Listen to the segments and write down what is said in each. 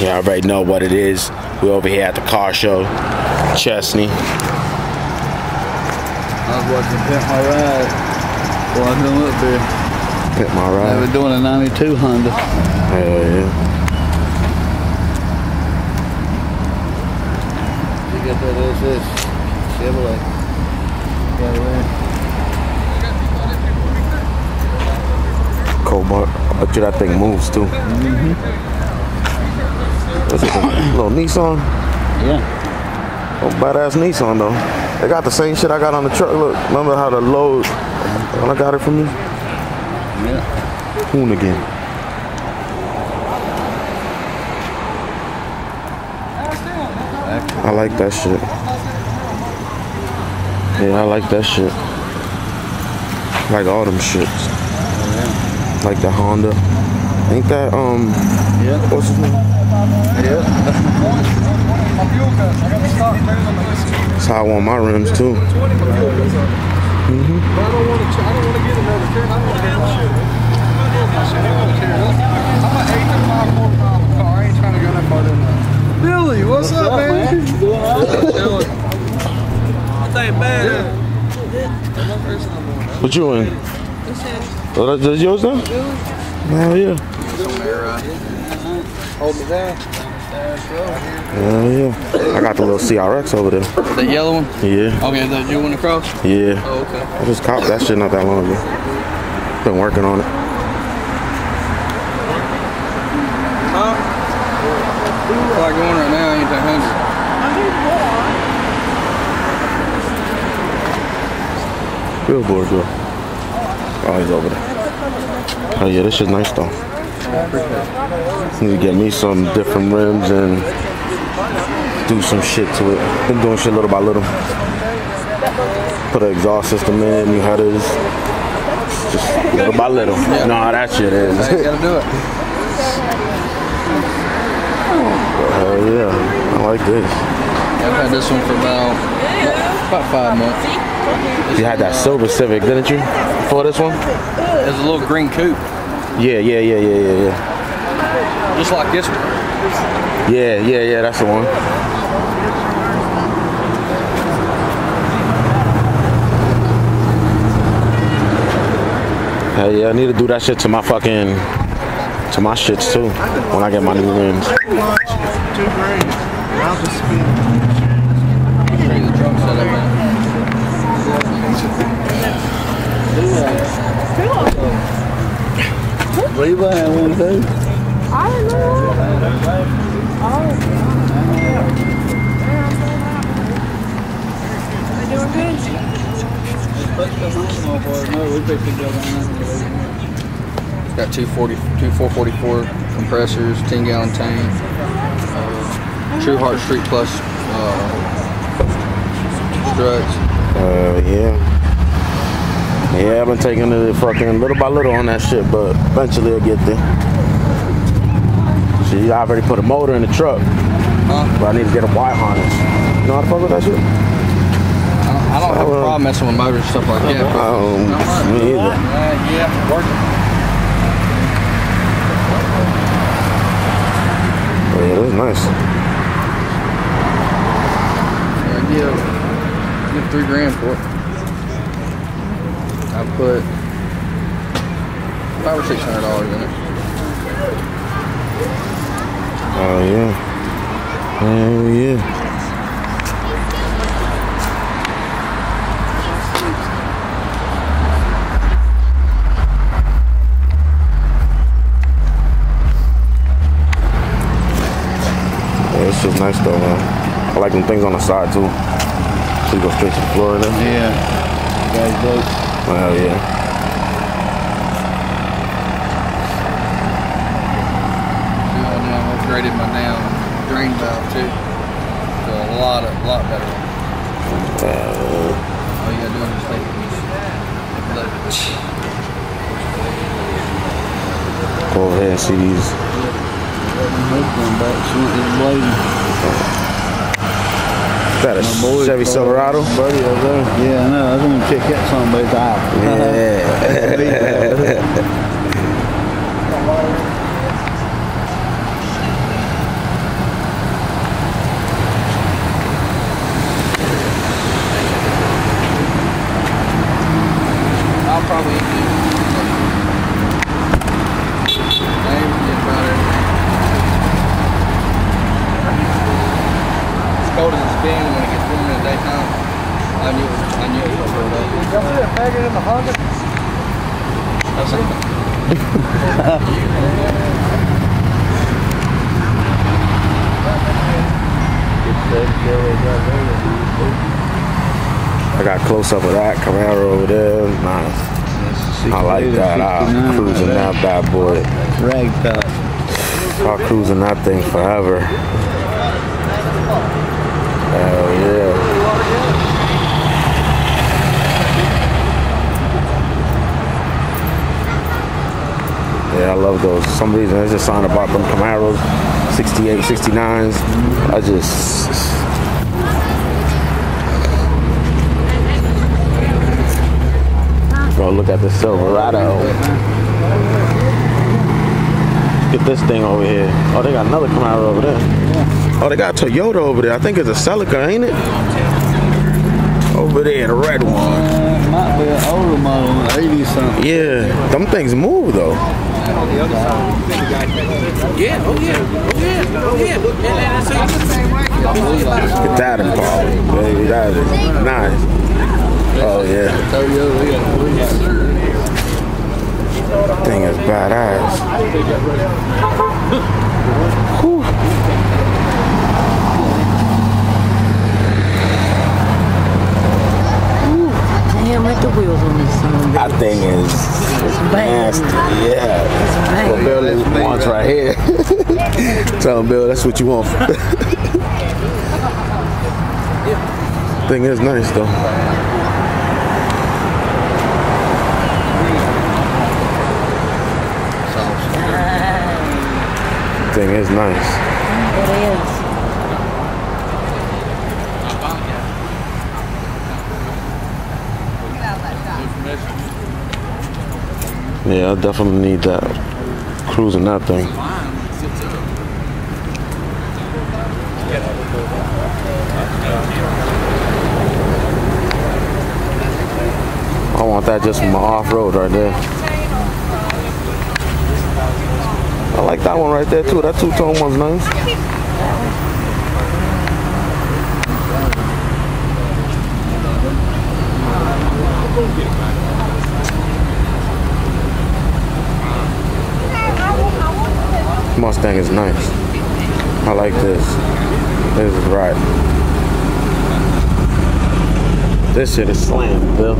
Yeah, I already know what it is. We're over here at the car show, Chesnee. I was watching Pimp My Ride. Well, I come up there. Pimp My Ride. They were doing a 92 Honda. Hell yeah. You got that SS Chevrolet. Got it there. Cobalt. I bet you that thing moves too. What's this? A little Nissan? Yeah. Oh, badass Nissan though. They got the same shit I got on the truck. Look, remember how the load when I got it from you? Yeah. Hoonigan. I like that shit. Yeah, I like that shit. I like all them shits. Like the Honda. Ain't that Yeah. what's his name? Yeah. That's how I want my rims too. I don't want to get another car. I don't want to get my shit. I'm an 8.5 horsepower car. I ain't trying to go that far than that. Billy, what's up, man? I think bad. What you in? Oh, that's yours now? Hell yeah. Hold me down. Hell yeah. I got the little CRX over there. The yellow one? Yeah. Okay, the you went across? Yeah. Oh, okay. I just copped that shit not that long ago. Been working on it. Huh? Like going right now, I ain't that hungry. Billboard girl. Oh, he's over there. Oh yeah, this shit's nice though. Need to get me some different rims and do some shit to it. Been doing shit little by little. Put an exhaust system in, new headers. Just little by little. You know how that shit is. You gotta do it. Hell yeah, I like this. I've had this one for about 5 months. You had that silver Civic, didn't you? Before this one? It's a little green coupe. Yeah. Just like this one. Yeah, that's the one. Hell yeah, I need to do that shit to my fucking, to my shits too, when I get my new rims. $2 grand. I'll just spend. Bring the trunk set up, man. Levi had one too. I don't know. Oh. They're doing good. It's got two 444 compressors, 10-gallon tank, True Heart Street Plus struts. Yeah. Yeah, I've been taking it fucking little by little on that shit, but eventually I'll get there. See, I already put a motor in the truck, but I need to get a wire harness. You know how to fuck with that shit? I don't have a problem messing with motors and stuff like that. Me either. Yeah, working. Yeah, that's nice. Give $3 grand for it. I put $500 or $600 in it. Oh yeah. Hell yeah. Yeah, this shit's nice though, man. I like them things on the side too. So you go straight to the floor in there. Yeah. Guys, dope. Hell yeah. I upgraded my damn drain valve too. So a lot better. All you gotta do is just take it. Go over here and see these. Is that a Chevy Silverado? Buddy, yeah, I know. I was going to check that somebody's out. Yeah. I got close up of that Camaro over there. Nice. I like that. I'm cruising that bad boy. Ragtop. I'll cruising that thing forever. Hell yeah. Yeah, I love those. For some reason, there's just something about them Camaros, 68, 69s. I just... Bro, look at the Silverado. Get this thing over here. Oh, they got another Camaro over there. Oh, they got a Toyota over there. I think it's a Celica, ain't it? Over there, the red one. Might be an older model, 80 something. Yeah, them things move though. Yeah, oh yeah, oh yeah. Get that involved, baby. That is nice. Oh yeah. Thing is badass. Whew. Damn, like the wheels on this song. That thing is nasty. Yeah. Well, Bill wants right here. Tell him, Bill, that's what you want. Thing is nice though. Thing is nice. It is. Yeah, I definitely need that. Cruising that thing. I want that just for my off-road right there. I like that one right there too. That two-tone one's nice. Mustang is nice. I like this. This is right. This shit is slammed, Bill.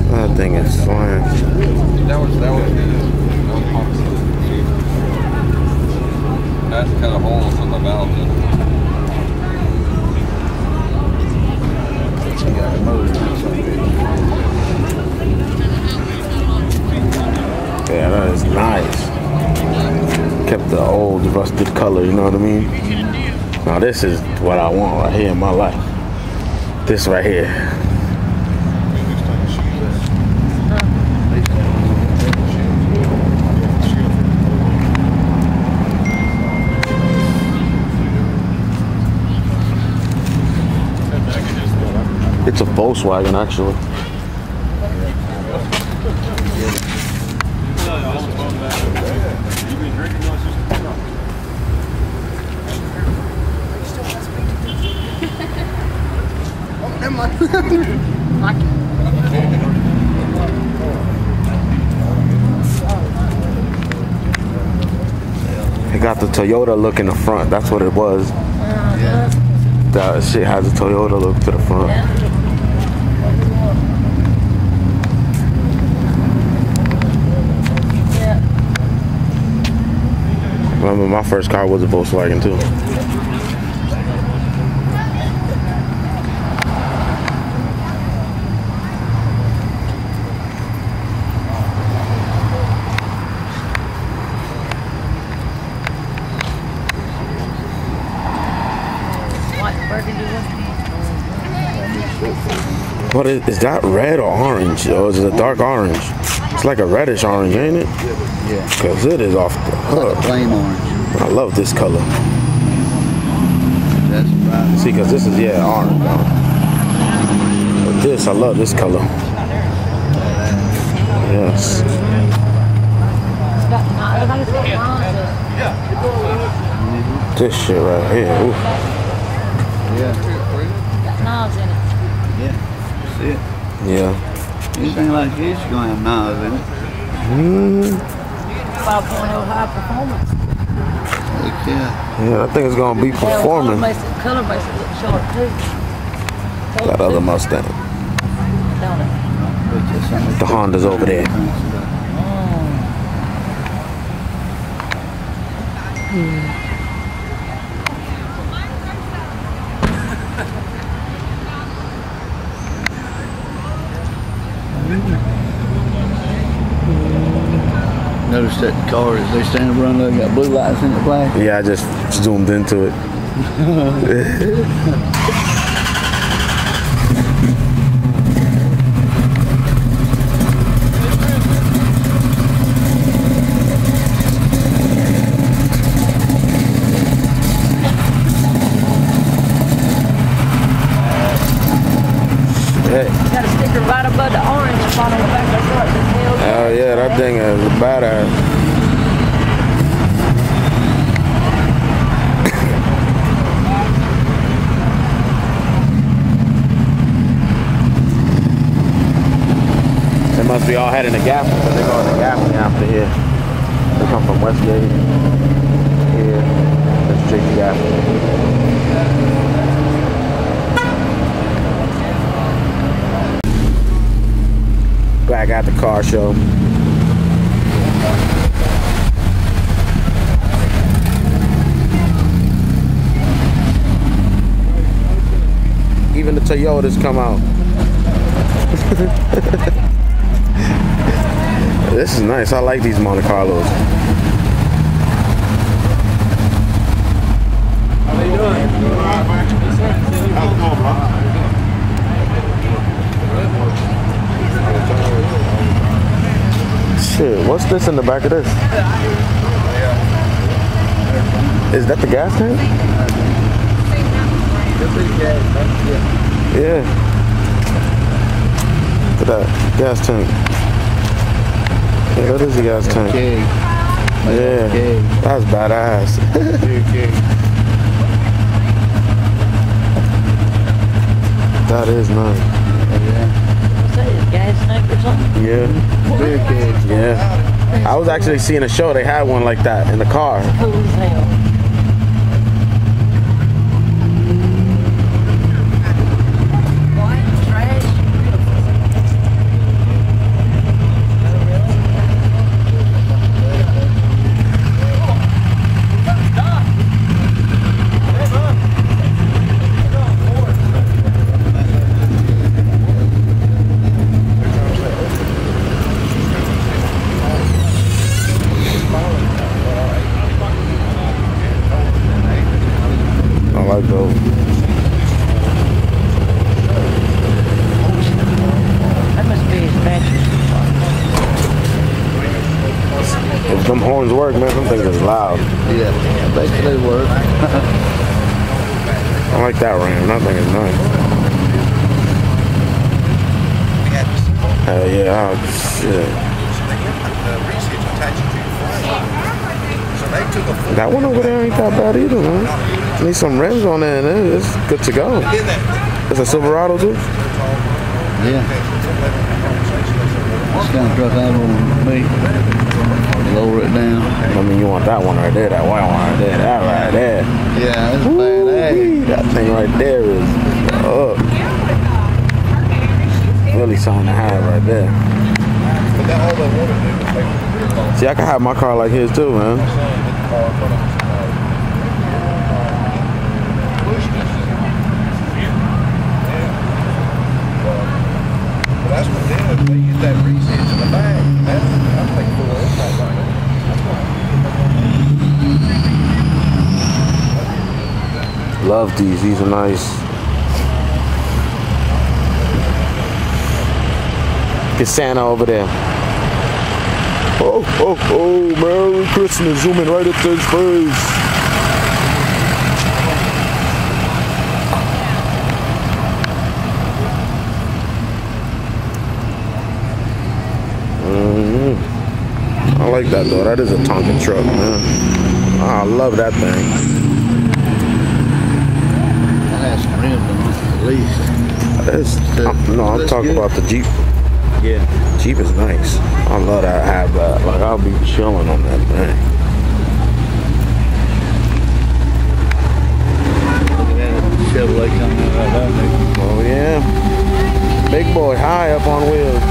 That thing is slammed. That's kind of holes in the valve. Yeah, that is nice. Kept the old rusted color, you know what I mean? Now this is what I want right here in my life. This right here. It's a Volkswagen actually. It got the Toyota look in the front. That's what it was. That shit has a Toyota look to the front. Remember, my first car was a Volkswagen too. What is that red or orange? Or is it a dark orange? It's like a reddish orange, ain't it? Yeah. Cause it is off the hook. Like a plain orange. I love this color. That's right. See, cause this is orange. But this, I love this color. Yes. This shit right here. Ooh. Yeah. Got knobs in it. Yeah. That's it. Yeah. Anything like this, you're gonna have knobs in it. 5.0 high performance. Heck yeah. Yeah, I think it's gonna be performing. Color makes it look short too. That other Mustang. Don't it? The Honda's over there. Notice that the car as they stand up run, got blue lights in the flash. Yeah, I just zoomed into it. Got a sticker right above the orange spot on the back of the truck that tells you. Oh yeah, that thing is badass. They must be all heading to Gaffney, but they're going to Gaffney after here. They come from Westgate. Here, that's straight to Gaffney. Back at the car show. Even the Toyotas come out. This is nice. I like these Monte Carlos. How you doing? How's it going, bro? Shit, what's this in the back of this? Is that the gas tank? Yeah. Look at that gas tank. Yeah, that is the gas tank. Yeah, that's badass. That is nice. Gas tank or something? Yeah. Yeah. I was actually seeing a show. They had one like that in the car. Cool as hell. White trash. I like those. That must be his battery. If them horns work, man, them things is loud. Yeah, basically work. I like that Ram. That thing is nice. Hell yeah. Oh, shit. That one over there ain't that bad either, man. Need some rims on there and it's good to go. It's a Silverado too? Yeah. Just kind of drop out on me. Lower it down. I mean, you want that one right there, that white one right there, that right there. Yeah, that's Woo-wee, badass. that thing right there is up. Really something to have right there. See, I can have my car like his too, man. That's what they do. They use that resist in the back. That's like cool. Love these. These are nice. Get Santa over there. Oh, oh, oh, Merry Christmas. Zoom in right up to his face. I like that though. That is a Tonka truck, man. I love that thing. I had got some rims on it, at least. I'm talking about the Jeep. Yeah. Jeep is nice. I love that. I have that. Like, I'll be chilling on that thing. Look at that Chevrolet coming out right there, nigga. Oh yeah. Big boy, high up on wheels.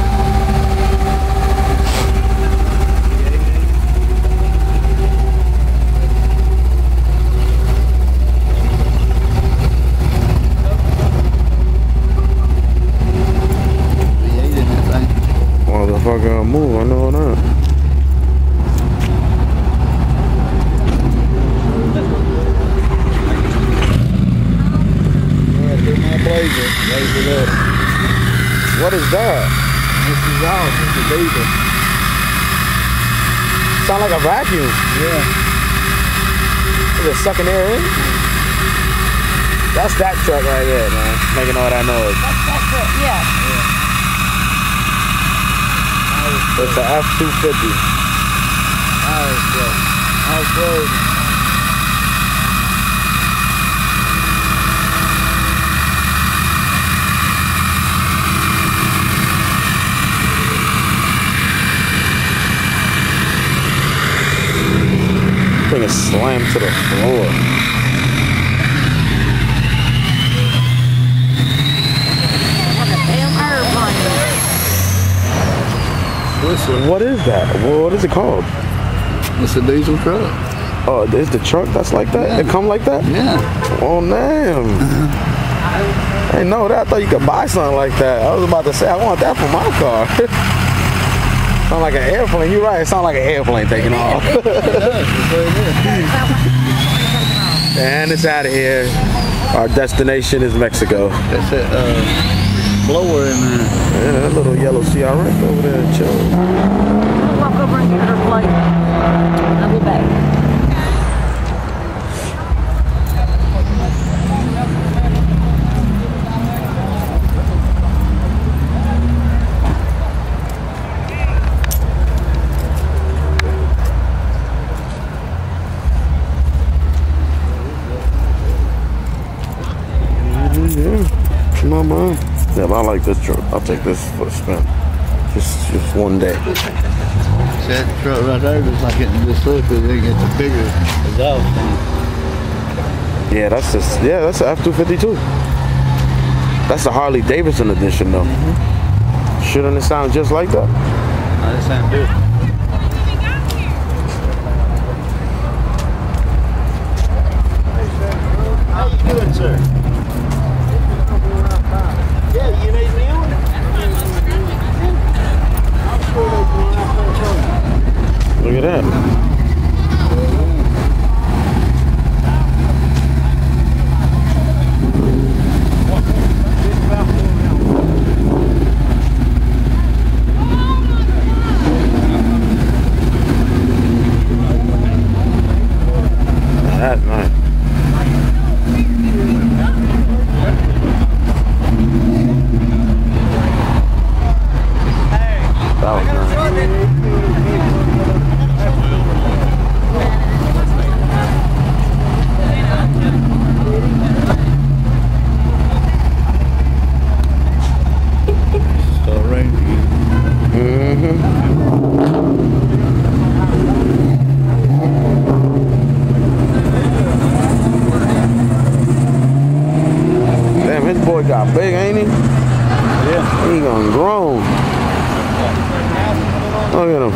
Motherfucker, move, I know that. My blazer, raise it up. What is that? This is ours, it's a diesel. Sound like a vacuum. Yeah. Is it sucking air in? That's that truck right there, man. Making all that noise. That's it, yeah. It's a F-250. Off-road. Thing is slammed to the floor. Like a damn airplane. What is that? What is it called? It's a diesel truck. Oh, is the truck that's like that? Yeah. It come like that? Yeah. Oh, damn. I didn't know that. I thought you could buy something like that. I was about to say, I want that for my car. Sound like an airplane. You're right. It sounds like an airplane taking off. And it's out of here. Our destination is Mexico. That's that blower in there. Yeah, that little yellow CRX over there chilling. I'll walk over and get her plate. I'll be back. Yeah, come on, man. Yeah, I like this truck. I'll take this for a spin. Just one day. That truck right there looks like it just look, but it gets a bigger exhaust. Yeah, that's just that's an F-252. That's the Harley Davidson edition though. Shouldn't it sound just like that? No, that sounds good. How you doing, sir? Yeah, you need me on it? Look at that. That's nice. That was nice. Damn, his boy got big, ain't he? Yeah. He gone grown. Look at him.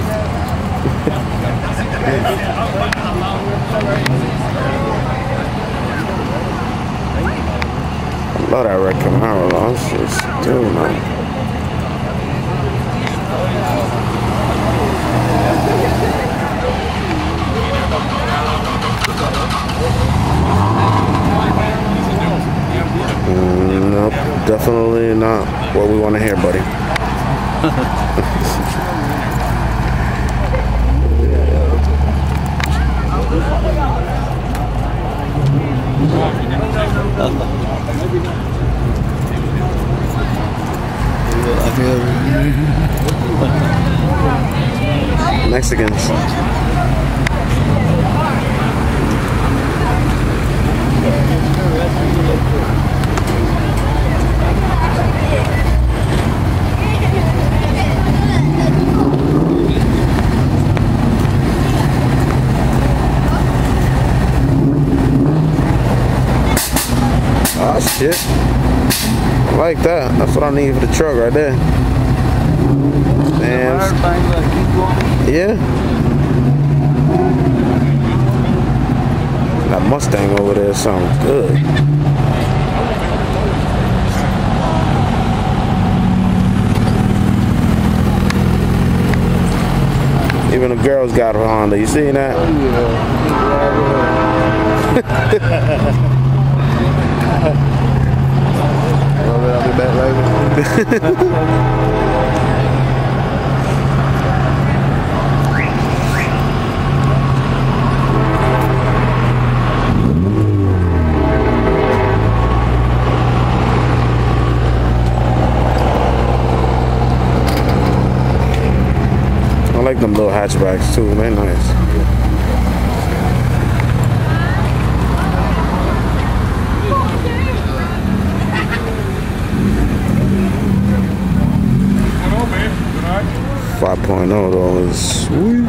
I love that red Camaro. That's just dude, man. Nope, definitely not what we want to hear, buddy. Mexicans. shit. I like that. That's what I need for the truck right there. Damn. Yeah. That Mustang over there sounds good. Even the girls got a Honda. You see that? I'll be back later. I like them little hatchbacks too. They're nice. 5.0 though is sweet.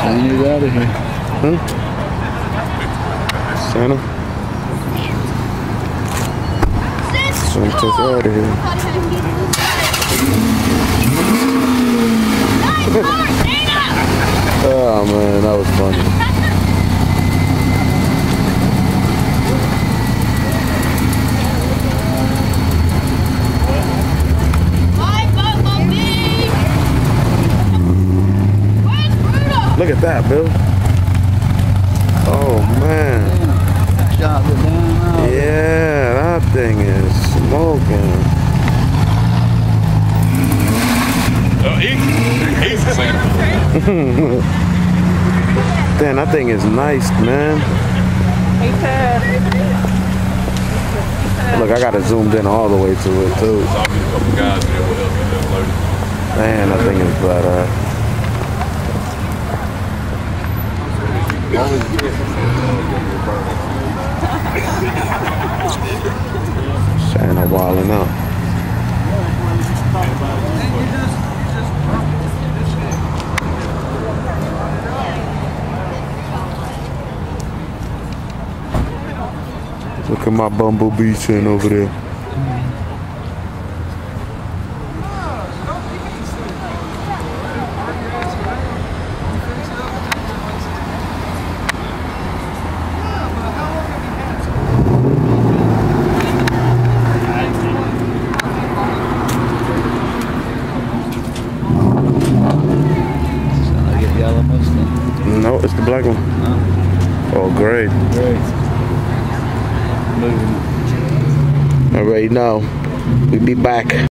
You out of here. Santa? Santa's out of here. Oh man, that was funny. Look at that, Bill. Oh man. Yeah, that thing is smoking. He's the Santa. Damn, that thing is nice, man. Look, I got it zoomed in all the way to it too. Man, that thing is badass. Santa wilding out. Look at my bumblebee sitting over there. No, it's the black one. Oh, great. Alright, now we'll be back.